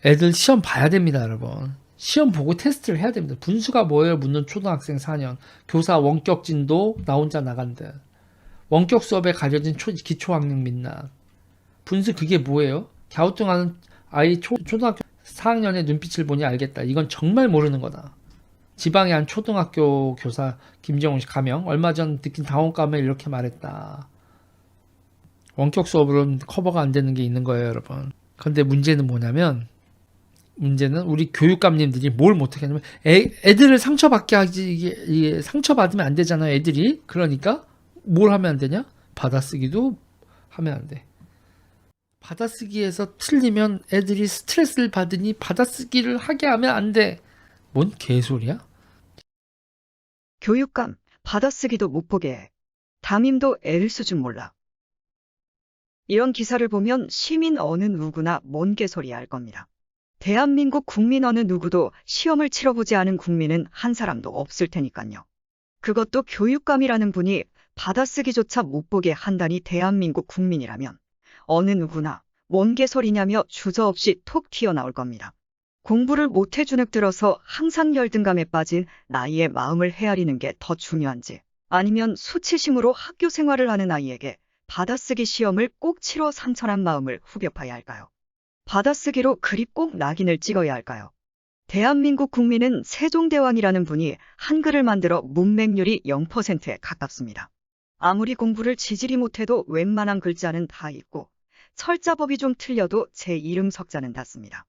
애들 시험 봐야 됩니다, 여러분. 시험 보고 테스트를 해야 됩니다. 분수가 뭐예요? 묻는 초등학생 4년. 교사 원격진도 나 혼자 나간다. 원격 수업에 가려진 기초학력 민낯. 분수 그게 뭐예요? 갸우뚱하는 아이 초등학교 4학년의 눈빛을 보니 알겠다. 이건 정말 모르는 거다. 지방의 한 초등학교 교사 김정훈 씨 가명. 얼마 전 느낀 당혹감을 이렇게 말했다. 원격 수업으로는 커버가 안 되는 게 있는 거예요, 여러분. 근데 문제는 뭐냐면, 문제는 우리 교육감님들이 뭘 못하게 하냐면, 애들을 상처받게 하지, 이게 상처받으면 안 되잖아요, 애들이. 그러니까 뭘 하면 안 되냐? 받아쓰기도 하면 안 돼. 받아쓰기에서 틀리면 애들이 스트레스를 받으니 받아쓰기를 하게 하면 안 돼. 뭔 개소리야? 교육감, 받아쓰기도 못 보게 해. 담임도 애를 수준 몰라. 이런 기사를 보면 시민 어느 누구나 뭔 개소리야 할 겁니다. 대한민국 국민 어느 누구도 시험을 치러보지 않은 국민은 한 사람도 없을 테니까요. 그것도 교육감이라는 분이 받아쓰기조차 못 보게 한다니 대한민국 국민이라면 어느 누구나 뭔 개소리냐며 주저없이 톡 튀어나올 겁니다. 공부를 못해 주눅 들어서 항상 열등감에 빠진 나이의 마음을 헤아리는 게 더 중요한지, 아니면 수치심으로 학교 생활을 하는 아이에게 받아쓰기 시험을 꼭 치러 상처난 마음을 후벼 파야 할까요? 받아쓰기로 그리 꼭 낙인을 찍어야 할까요? 대한민국 국민은 세종대왕이라는 분이 한글을 만들어 문맹률이 0%에 가깝습니다. 아무리 공부를 지질이 못해도 웬만한 글자는 다 읽고 철자법이 좀 틀려도 제 이름 석자는 닿습니다.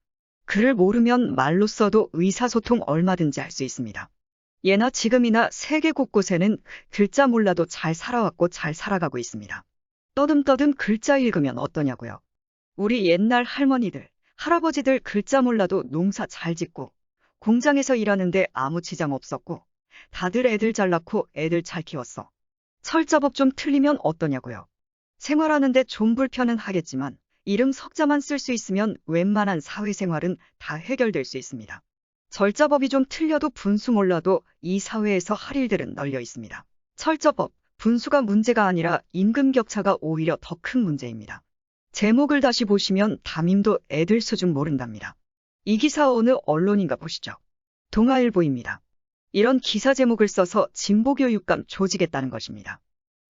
글을 모르면 말로 써도 의사소통 얼마든지 할 수 있습니다. 예나 지금이나 세계 곳곳에는 글자 몰라도 잘 살아왔고 잘 살아가고 있습니다. 떠듬떠듬 글자 읽으면 어떠냐고요? 우리 옛날 할머니들, 할아버지들 글자 몰라도 농사 잘 짓고 공장에서 일하는데 아무 지장 없었고 다들 애들 잘 낳고 애들 잘 키웠어. 철자법 좀 틀리면 어떠냐고요? 생활하는데 좀 불편은 하겠지만 이름 석자만 쓸 수 있으면 웬만한 사회생활은 다 해결될 수 있습니다. 절자법이 좀 틀려도 분수 몰라도 이 사회에서 할 일들은 널려 있습니다. 철자법, 분수가 문제가 아니라 임금 격차가 오히려 더 큰 문제입니다. 제목을 다시 보시면 담임도 애들 수준 모른답니다. 이 기사 어느 언론인가 보시죠. 동아일보입니다. 이런 기사 제목을 써서 진보교육감 조지겠다는 것입니다.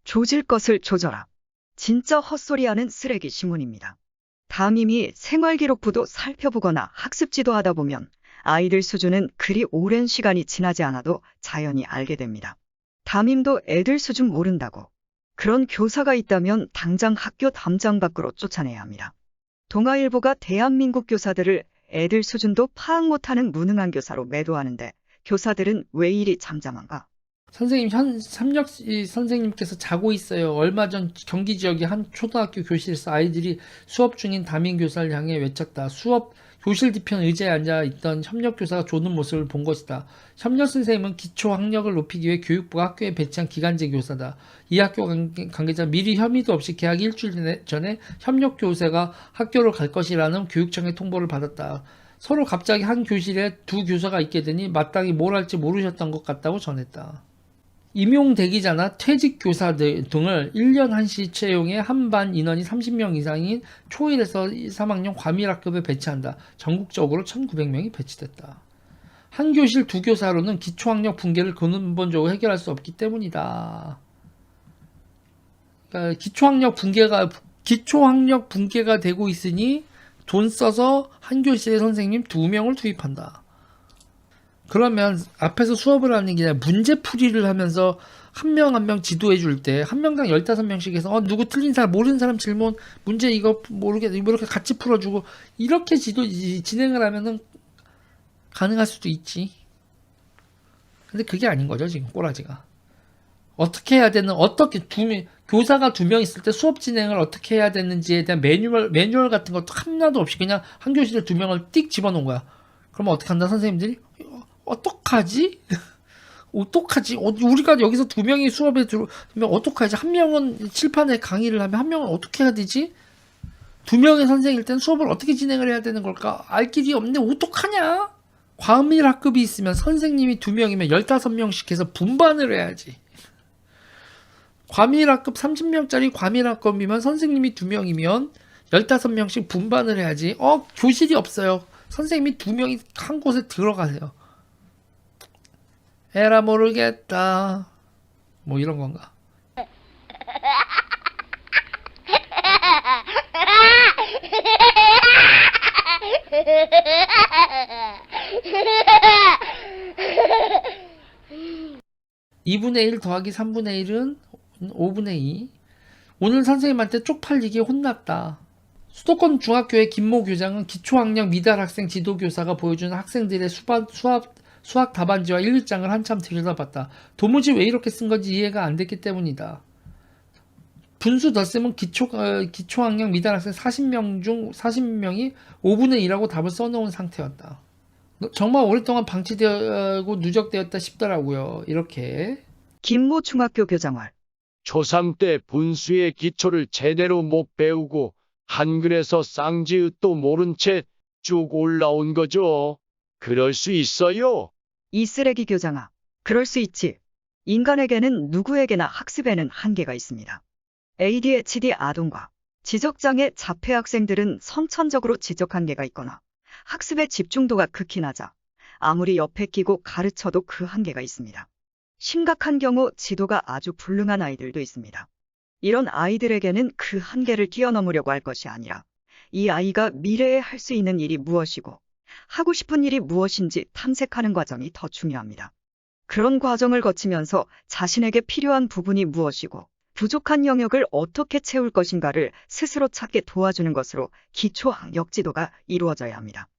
조질 것을 조져라. 진짜 헛소리하는 쓰레기 신문입니다. 담임이 생활기록부도 살펴보거나 학습지도 하다 보면 아이들 수준은 그리 오랜 시간이 지나지 않아도 자연히 알게 됩니다. 담임도 애들 수준 모른다고. 그런 교사가 있다면 당장 학교 담장 밖으로 쫓아내야 합니다. 동아일보가 대한민국 교사들을 애들 수준도 파악 못하는 무능한 교사로 매도하는데 교사들은 왜 이리 잠잠한가? 선생님, 삼역 선생님께서 자고 있어요. 얼마 전 경기 지역의 한 초등학교 교실에서 아이들이 수업 중인 담임 교사를 향해 외쳤다. 교실 뒤편 의자에 앉아 있던 협력 교사가 조는 모습을 본 것이다. 협력 선생님은 기초 학력을 높이기 위해 교육부가 학교에 배치한 기간제 교사다. 이 학교 관계자 미리 혐의도 없이 개학 일주일 전에 협력 교사가 학교를 갈 것이라는 교육청의 통보를 받았다. 서로 갑자기 한 교실에 두 교사가 있게 되니 마땅히 뭘 할지 모르셨던 것 같다고 전했다. 임용 대기자나 퇴직 교사들 등을 1년 한시 채용해 한 반 인원이 30명 이상인 초1에서 3학년 과밀학급에 배치한다. 전국적으로 1900명이 배치됐다. 한 교실 두 교사로는 기초학력 붕괴를 근본적으로 해결할 수 없기 때문이다. 그러니까 기초학력 붕괴가 되고 있으니 돈 써서 한 교실에 선생님 2명을 투입한다. 그러면 앞에서 수업을 하는 게 아니라 문제풀이를 하면서 한 명 한 명 지도해 줄 때 한 명당 15명씩 해서 누구 틀린 사람 모르는 사람 질문 문제 이거 모르겠다 이렇게 같이 풀어주고 이렇게 진행을 하면은 가능할 수도 있지. 근데 그게 아닌 거죠 지금 꼬라지가. 어떻게 해야 되는 교사가 2명 있을 때 수업 진행을 어떻게 해야 되는지에 대한 매뉴얼 같은 것도 하나도 없이 그냥 한 교실에 2명을 띡 집어넣은 거야. 그러면 어떻게 한다 선생님들이? 어떡하지? 어떡하지? 우리가 여기서 2명이 수업에 들어오면 어떡하지? 한 명은 칠판에 강의를 하면 한 명은 어떻게 해야 되지? 2명의 선생일 땐 수업을 어떻게 진행을 해야 되는 걸까? 알 길이 없는데 어떡하냐? 과밀학급이 있으면 선생님이 2명이면 15명씩 해서 분반을 해야지. 과밀학급 30명짜리 과밀학급이면 선생님이 2명이면 15명씩 분반을 해야지. 교실이 없어요. 선생님이 2명이 한 곳에 들어가세요. 에라 모르겠다. 뭐 이런 건가? (2분의 1) 더하기 (3분의 1은) (5분의 2) 오늘 선생님한테 쪽팔리게 혼났다. 수도권 중학교의 김모 교장은 기초학력 미달 학생 지도교사가 보여주는 학생들의 수학 답안지와 1일장을 한참 들여다봤다. 도무지 왜 이렇게 쓴 건지 이해가 안 됐기 때문이다. 분수 덧셈은 기초학력 미달 학생 40명 중 40명이 5분의 1라고 답을 써놓은 상태였다. 정말 오랫동안 방치되고 누적되었다 싶더라고요. 이렇게. 김모 중학교 교장활. 초3 때 분수의 기초를 제대로 못 배우고 한글에서 쌍지읒도 모른 채 쭉 올라온 거죠. 그럴 수 있어요. 이 쓰레기 교장아. 그럴 수 있지. 인간에게는 누구에게나 학습에는 한계가 있습니다. ADHD 아동과 지적장애 자폐 학생들은 선천적으로 지적 한계가 있거나 학습의 집중도가 극히 낮아 아무리 옆에 끼고 가르쳐도 그 한계가 있습니다. 심각한 경우 지도가 아주 불능한 아이들도 있습니다. 이런 아이들에게는 그 한계를 뛰어넘으려고 할 것이 아니라 이 아이가 미래에 할 수 있는 일이 무엇이고 하고 싶은 일이 무엇인지 탐색하는 과정이 더 중요합니다. 그런 과정을 거치면서 자신에게 필요한 부분이 무엇이고 부족한 영역을 어떻게 채울 것인가를 스스로 찾게 도와주는 것으로 기초학력 지도가 이루어져야 합니다.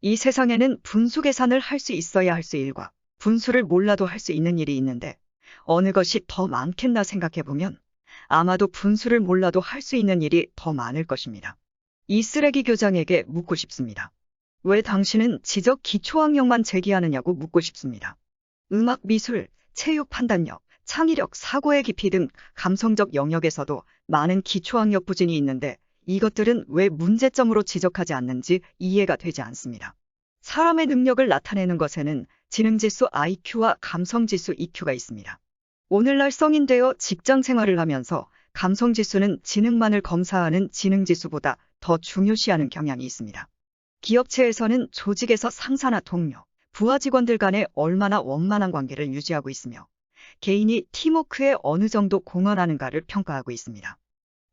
이 세상에는 분수 계산을 할 수 있어야 할 수 일과 분수를 몰라도 할 수 있는 일이 있는데 어느 것이 더 많겠나 생각해보면 아마도 분수를 몰라도 할 수 있는 일이 더 많을 것입니다. 이 쓰레기 교장에게 묻고 싶습니다. 왜 당신은 지적 기초학력만 제기하느냐고 묻고 싶습니다. 음악, 미술, 체육 판단력, 창의력, 사고의 깊이 등 감성적 영역에서도 많은 기초학력 부진이 있는데 이것들은 왜 문제점으로 지적하지 않는지 이해가 되지 않습니다. 사람의 능력을 나타내는 것에는 지능지수 IQ와 감성지수 EQ가 있습니다. 오늘날 성인 되어 직장 생활을 하면서 감성지수는 지능만을 검사하는 지능지수보다 더 중요시하는 경향이 있습니다. 기업체에서는 조직에서 상사나 동료, 부하 직원들 간에 얼마나 원만한 관계를 유지하고 있으며 개인이 팀워크에 어느 정도 공헌하는가를 평가하고 있습니다.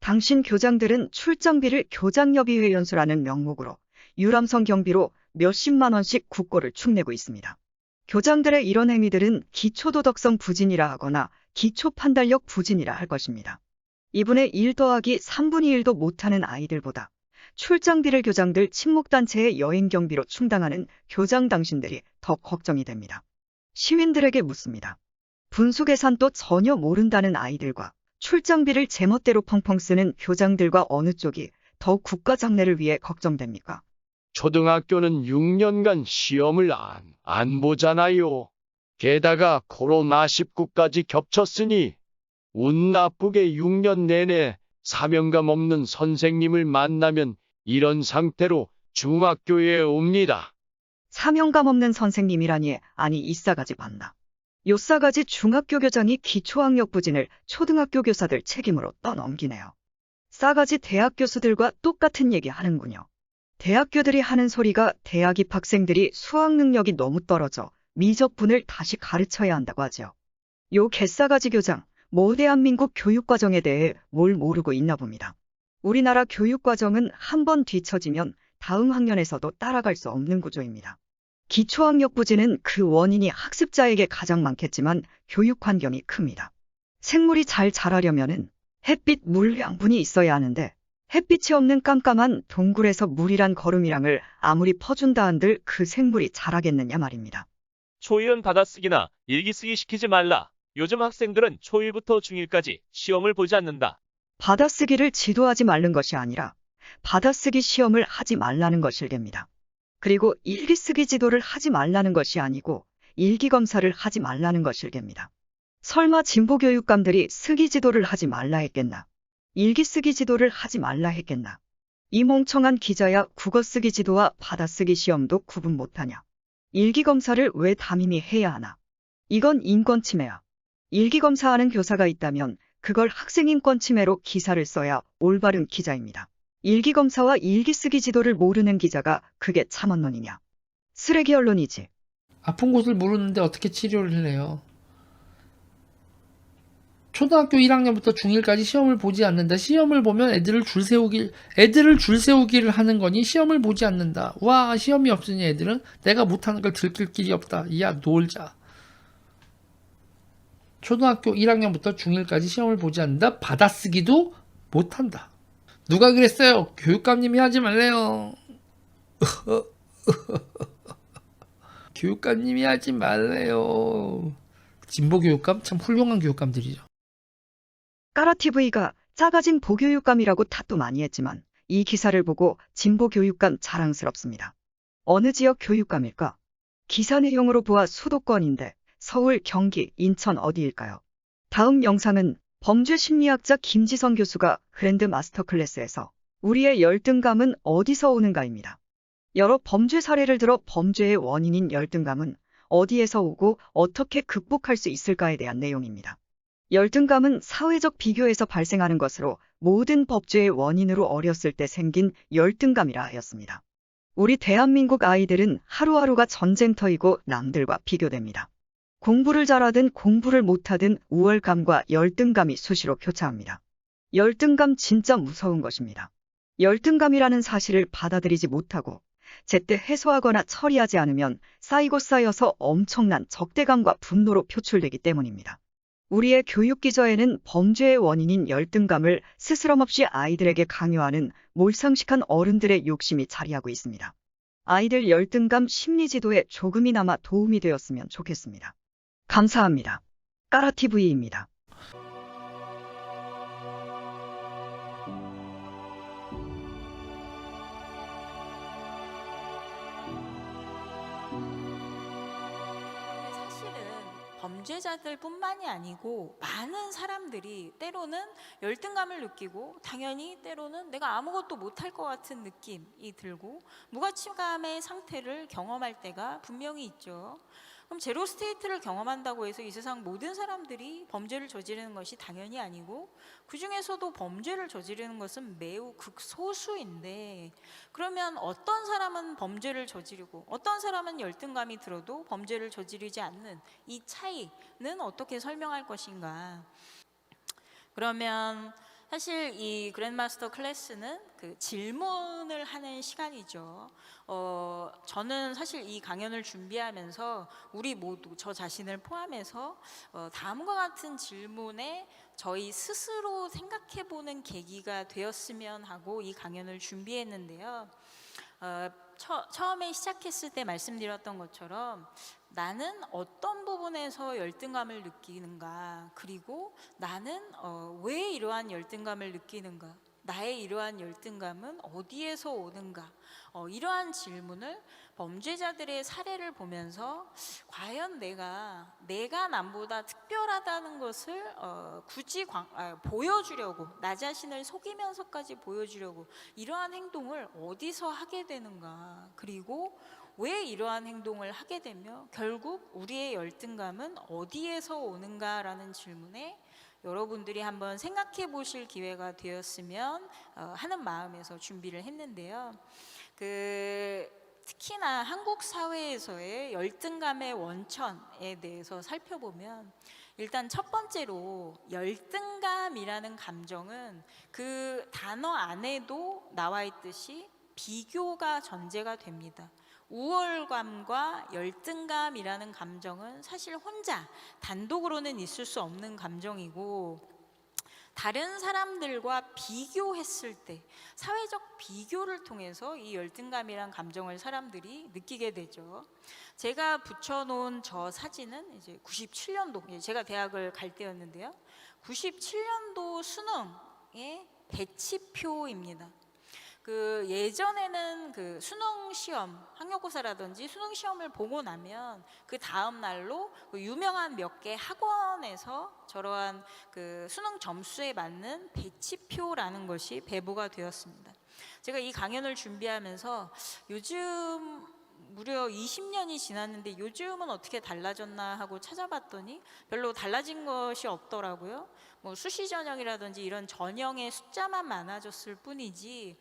당신 교장들은 출장비를 교장협의회 연수라는 명목으로 유람선 경비로 몇십만 원씩 국고를 축내고 있습니다. 교장들의 이런 행위들은 기초도덕성 부진이라 하거나 기초판단력 부진이라 할 것입니다. 2분의 1 더하기 3분의 1도 못하는 아이들보다 출장비를 교장들 친목단체의 여행 경비로 충당하는 교장 당신들이 더 걱정이 됩니다. 시민들에게 묻습니다. 분수 계산도 전혀 모른다는 아이들과 출장비를 제멋대로 펑펑 쓰는 교장들과 어느 쪽이 더욱 국가 장래를 위해 걱정됩니까? 초등학교는 6년간 시험을 안 보잖아요. 게다가 코로나19까지 겹쳤으니 운 나쁘게 6년 내내 사명감 없는 선생님을 만나면 이런 상태로 중학교에 옵니다. 사명감 없는 선생님이라니, 아니 이 싸가지 봤나. 요 싸가지 중학교 교장이 기초학력 부진을 초등학교 교사들 책임으로 떠넘기네요. 싸가지 대학 교수들과 똑같은 얘기 하는군요. 대학교들이 하는 소리가 대학 입학생들이 수학 능력이 너무 떨어져 미적분을 다시 가르쳐야 한다고 하죠. 요 개싸가지 교장, 대한민국 교육과정에 대해 뭘 모르고 있나 봅니다. 우리나라 교육과정은 한번 뒤처지면 다음 학년에서도 따라갈 수 없는 구조입니다. 기초학력 부진은 그 원인이 학습자에게 가장 많겠지만 교육 환경이 큽니다. 생물이 잘 자라려면은 햇빛, 물, 양분이 있어야 하는데 햇빛이 없는 깜깜한 동굴에서 물이란 거름이랑을 아무리 퍼준다 한들 그 생물이 자라겠느냐 말입니다. 초1은 받아쓰기나 일기쓰기 시키지 말라. 요즘 학생들은 초1부터 중1까지 시험을 보지 않는다. 받아쓰기를 지도하지 말는 것이 아니라 받아쓰기 시험을 하지 말라는 것일geb니다. 그리고 일기쓰기 지도를 하지 말라는 것이 아니고 일기검사를 하지 말라는 것일geb니다. 설마 진보교육감들이 쓰기 지도를 하지 말라 했겠나? 일기쓰기 지도를 하지 말라 했겠나? 이 멍청한 기자야 국어 쓰기 지도와 받아쓰기 시험도 구분 못하냐? 일기검사를 왜 담임이 해야 하나? 이건 인권침해야. 일기검사하는 교사가 있다면 그걸 학생인권 침해로 기사를 써야 올바른 기자입니다. 일기검사와 일기쓰기 지도를 모르는 기자가 그게 참 언론이냐. 쓰레기 언론이지. 아픈 곳을 모르는데 어떻게 치료를 해요? 초등학교 1학년부터 중1까지 시험을 보지 않는다. 시험을 보면 애들을 줄 세우기를 하는 거니 시험을 보지 않는다. 와, 시험이 없으니 애들은 내가 못하는 걸 들킬 길이 없다. 야, 놀자. 초등학교 1학년부터 중1까지 시험을 보지 않는다. 받아쓰기도 못한다. 누가 그랬어요? 교육감님이 하지 말래요. 교육감님이 하지 말래요. 진보 교육감? 참 훌륭한 교육감들이죠. 까라TV가 작아진 보교육감이라고 탓도 많이 했지만 이 기사를 보고 진보 교육감 자랑스럽습니다. 어느 지역 교육감일까? 기사 내용으로 보아 수도권인데 서울, 경기, 인천 어디일까요? 다음 영상은 범죄 심리학자 김지성 교수가 그랜드 마스터 클래스에서 우리의 열등감은 어디서 오는가입니다. 여러 범죄 사례를 들어 범죄의 원인인 열등감은 어디에서 오고 어떻게 극복할 수 있을까에 대한 내용입니다. 열등감은 사회적 비교에서 발생하는 것으로 모든 법죄의 원인으로 어렸을 때 생긴 열등감이라 하였습니다. 우리 대한민국 아이들은 하루하루가 전쟁터이고 남들과 비교됩니다. 공부를 잘하든 공부를 못하든 우월감과 열등감이 수시로 교차합니다. 열등감 진짜 무서운 것입니다. 열등감이라는 사실을 받아들이지 못하고 제때 해소하거나 처리하지 않으면 쌓이고 쌓여서 엄청난 적대감과 분노로 표출되기 때문입니다. 우리의 교육 기저에는 범죄의 원인인 열등감을 스스럼없이 아이들에게 강요하는 몰상식한 어른들의 욕심이 자리하고 있습니다. 아이들 열등감 심리 지도에 조금이나마 도움이 되었으면 좋겠습니다. 감사합니다. 까라TV입니다. 사실은 범죄자들뿐만이 아니고 많은 사람들이 때로는 열등감을 느끼고 당연히 때로는 내가 아무것도 못할 것 같은 느낌이 들고 무가치감의 상태를 경험할 때가 분명히 있죠. 그럼 제로 스테이트를 경험한다고 해서 이 세상 모든 사람들이 범죄를 저지르는 것이 당연히 아니고 그 중에서도 범죄를 저지르는 것은 매우 극소수인데 그러면 어떤 사람은 범죄를 저지르고 어떤 사람은 열등감이 들어도 범죄를 저지르지 않는 이 차이는 어떻게 설명할 것인가? 그러면 사실 이 그랜드마스터 클래스는 그 질문을 하는 시간이죠. 저는 사실 이 강연을 준비하면서 우리 모두 저 자신을 포함해서 다음과 같은 질문에 저희 스스로 생각해보는 계기가 되었으면 하고 이 강연을 준비했는데요. 처음에 시작했을 때 말씀드렸던 것처럼 나는 어떤 부분에서 열등감을 느끼는가, 그리고 나는 왜 이러한 열등감을 느끼는가, 나의 이러한 열등감은 어디에서 오는가, 이러한 질문을 범죄자들의 사례를 보면서 과연 내가 남보다 특별하다는 것을 굳이 보여주려고, 나 자신을 속이면서까지 보여주려고 이러한 행동을 어디서 하게 되는가, 그리고 왜 이러한 행동을 하게 되며 결국 우리의 열등감은 어디에서 오는가라는 질문에 여러분들이 한번 생각해 보실 기회가 되었으면 하는 마음에서 준비를 했는데요. 특히나 한국 사회에서의 열등감의 원천에 대해서 살펴보면 일단 첫 번째로 열등감이라는 감정은 그 단어 안에도 나와 있듯이 비교가 전제가 됩니다. 우월감과 열등감이라는 감정은 사실 혼자 단독으로는 있을 수 없는 감정이고 다른 사람들과 비교했을 때 사회적 비교를 통해서 이 열등감이란 감정을 사람들이 느끼게 되죠. 제가 붙여놓은 저 사진은 이제 97년도 제가 대학을 갈 때였는데요. 97년도 수능의 배치표입니다. 예전에는 수능 시험, 학력고사라든지 수능 시험을 보고 나면 그 다음 날로 유명한 몇 개 학원에서 저러한 수능 점수에 맞는 배치표라는 것이 배부가 되었습니다. 제가 이 강연을 준비하면서 요즘 무려 20년이 지났는데 요즘은 어떻게 달라졌나 하고 찾아봤더니 별로 달라진 것이 없더라고요. 뭐 수시 전형이라든지 이런 전형의 숫자만 많아졌을 뿐이지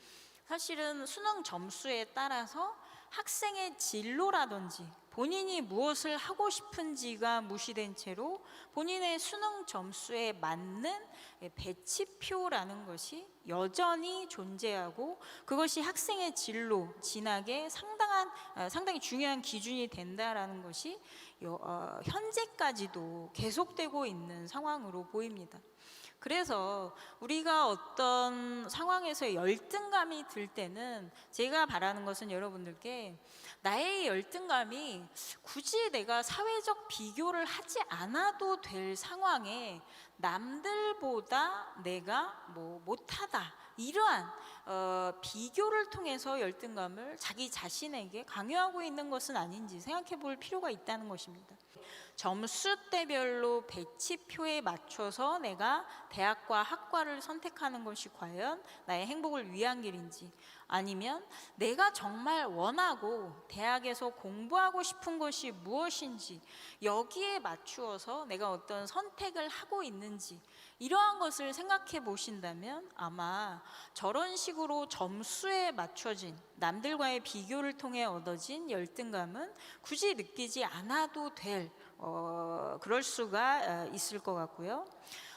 사실은 수능 점수에 따라서 학생의 진로라든지 본인이 무엇을 하고 싶은지가 무시된 채로 본인의 수능 점수에 맞는 배치표라는 것이 여전히 존재하고 그것이 학생의 진로, 진학에 상당히 중요한 기준이 된다라는 것이 현재까지도 계속되고 있는 상황으로 보입니다. 그래서 우리가 어떤 상황에서 열등감이 들 때는 제가 바라는 것은 여러분들께 나의 열등감이 굳이 내가 사회적 비교를 하지 않아도 될 상황에 남들보다 내가 뭐 못하다 이러한 비교를 통해서 열등감을 자기 자신에게 강요하고 있는 것은 아닌지 생각해 볼 필요가 있다는 것입니다. 점수대별로 배치표에 맞춰서 내가 대학과 학과를 선택하는 것이 과연 나의 행복을 위한 길인지 아니면 내가 정말 원하고 대학에서 공부하고 싶은 것이 무엇인지 여기에 맞추어서 내가 어떤 선택을 하고 있는지 이러한 것을 생각해 보신다면 아마 저런 식으로 점수에 맞춰진 남들과의 비교를 통해 얻어진 열등감은 굳이 느끼지 않아도 될 그럴 수가 있을 것 같고요.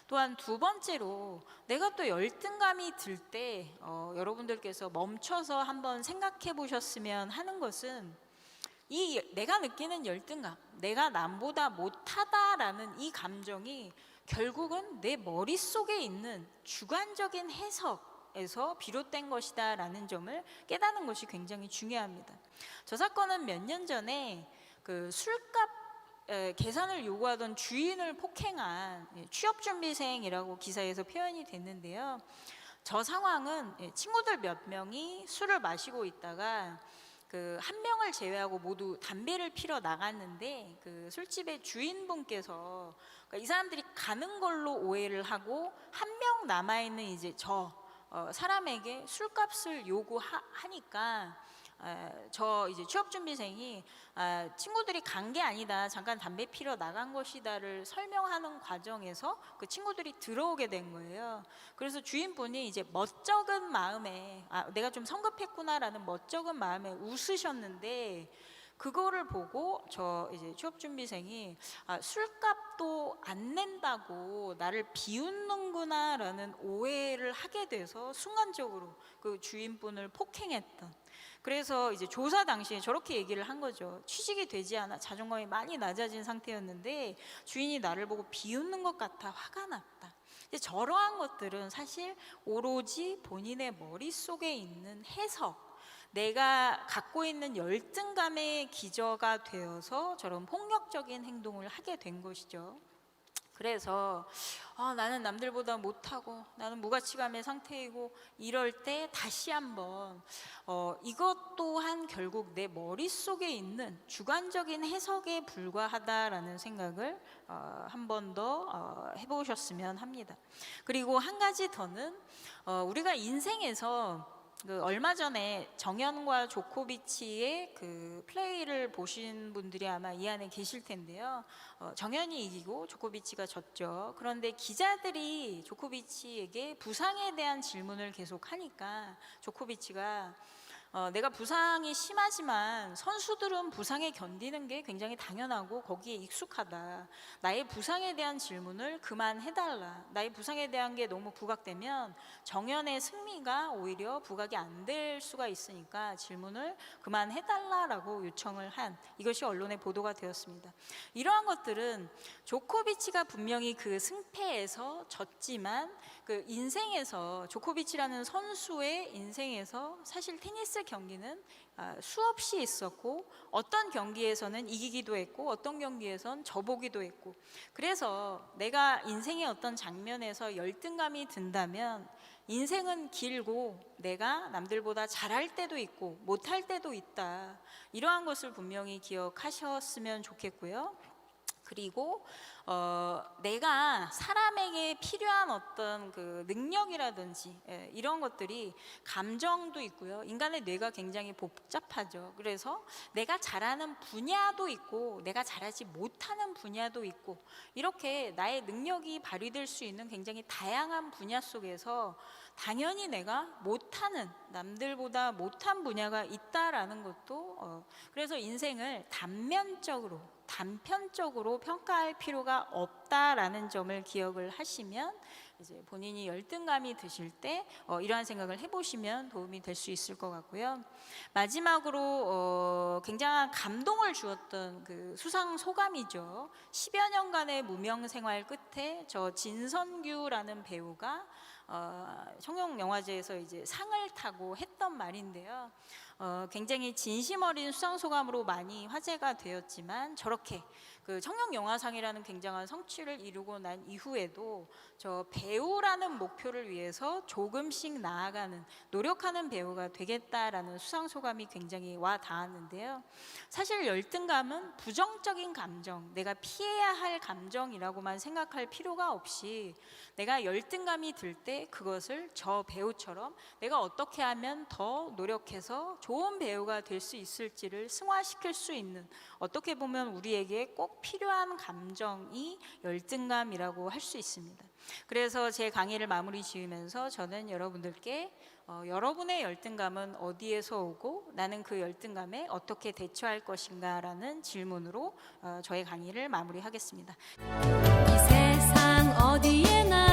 또한 두 번째로 내가 또 열등감이 들 때 여러분들께서 멈춰서 한번 생각해 보셨으면 하는 것은 이 내가 느끼는 열등감, 내가 남보다 못하다라는 이 감정이 결국은 내 머릿속에 있는 주관적인 해석에서 비롯된 것이다 라는 점을 깨닫는 것이 굉장히 중요합니다. 저 사건은 몇 년 전에 그 술값 계산을 요구하던 주인을 폭행한 취업준비생이라고 기사에서 표현이 됐는데요. 저 상황은 친구들 몇 명이 술을 마시고 있다가 그 한 명을 제외하고 모두 담배를 피러 나갔는데 그 술집의 주인분께서 그러니까 이 사람들이 가는 걸로 오해를 하고 한 명 남아 있는 이제 저 사람에게 술값을 요구하니까 저 이제 취업준비생이 친구들이 간 게 아니다 잠깐 담배 피러 나간 것이다를 설명하는 과정에서 그 친구들이 들어오게 된 거예요. 그래서 주인분이 이제 멋쩍은 마음에 내가 좀 성급했구나라는 멋쩍은 마음에 웃으셨는데 그거를 보고 저 이제 취업준비생이 술값도 안 낸다고 나를 비웃는구나라는 오해를 하게 돼서 순간적으로 그 주인분을 폭행했던. 그래서 이제 조사 당시에 저렇게 얘기를 한 거죠. 취직이 되지 않아 자존감이 많이 낮아진 상태였는데 주인이 나를 보고 비웃는 것 같아 화가 났다. 이제 저러한 것들은 사실 오로지 본인의 머릿속에 있는 해석, 내가 갖고 있는 열등감의 기저가 되어서 저런 폭력적인 행동을 하게 된 것이죠. 그래서 나는 남들보다 못하고 나는 무가치감의 상태이고 이럴 때 다시 한번 이것 또한 결국 내 머릿속에 있는 주관적인 해석에 불과하다라는 생각을 한 번 더 해보셨으면 합니다. 그리고 한 가지 더는 우리가 인생에서 그 얼마 전에 정연과 조코비치의 그 플레이를 보신 분들이 아마 이 안에 계실 텐데요. 정연이 이기고 조코비치가 졌죠. 그런데 기자들이 조코비치에게 부상에 대한 질문을 계속 하니까 조코비치가 내가 부상이 심하지만 선수들은 부상에 견디는 게 굉장히 당연하고 거기에 익숙하다. 나의 부상에 대한 질문을 그만해달라. 나의 부상에 대한 게 너무 부각되면 정연의 승리가 오히려 부각이 안 될 수가 있으니까 질문을 그만해달라라고 요청을 한 이것이 언론에 보도가 되었습니다. 이러한 것들은 조코비치가 분명히 그 승패에서 졌지만 그 인생에서 조코비치라는 선수의 인생에서 사실 테니스 경기는 수없이 있었고 어떤 경기에서는 이기기도 했고 어떤 경기에선 져보기도 했고 그래서 내가 인생의 어떤 장면에서 열등감이 든다면 인생은 길고 내가 남들보다 잘할 때도 있고 못할 때도 있다. 이러한 것을 분명히 기억하셨으면 좋겠고요. 그리고 내가 사람에게 필요한 어떤 그 능력이라든지 이런 것들이 감정도 있고요. 인간의 뇌가 굉장히 복잡하죠. 그래서 내가 잘하는 분야도 있고 내가 잘하지 못하는 분야도 있고 이렇게 나의 능력이 발휘될 수 있는 굉장히 다양한 분야 속에서 당연히 내가 못하는, 남들보다 못한 분야가 있다라는 것도 그래서 인생을 단편적으로 평가할 필요가 없다라는 점을 기억을 하시면 이제 본인이 열등감이 드실 때 이러한 생각을 해보시면 도움이 될 수 있을 것 같고요. 마지막으로 굉장한 감동을 주었던 그 수상 소감이죠. 10여 년간의 무명 생활 끝에 저 진선규라는 배우가 청룡영화제에서 이제 상을 타고 했던 말인데요. 굉장히 진심 어린 수상 소감으로 많이 화제가 되었지만 저렇게 그 청룡영화상이라는 굉장한 성취를 이루고 난 이후에도 저 배우라는 목표를 위해서 조금씩 나아가는 노력하는 배우가 되겠다라는 수상 소감이 굉장히 와 닿았는데요. 사실 열등감은 부정적인 감정, 내가 피해야 할 감정이라고만 생각할 필요가 없이 내가 열등감이 들 때 그것을 저 배우처럼 내가 어떻게 하면 더 노력해서 좋은 배우가 될 수 있을지를 승화시킬 수 있는, 어떻게 보면 우리에게 꼭 필요한 감정이 열등감이라고 할 수 있습니다. 그래서 제 강의를 마무리 지으면서 저는 여러분들께 여러분의 열등감은 어디에서 오고 나는 그 열등감에 어떻게 대처할 것인가 라는 질문으로 저의 강의를 마무리하겠습니다. 이 세상 어디에나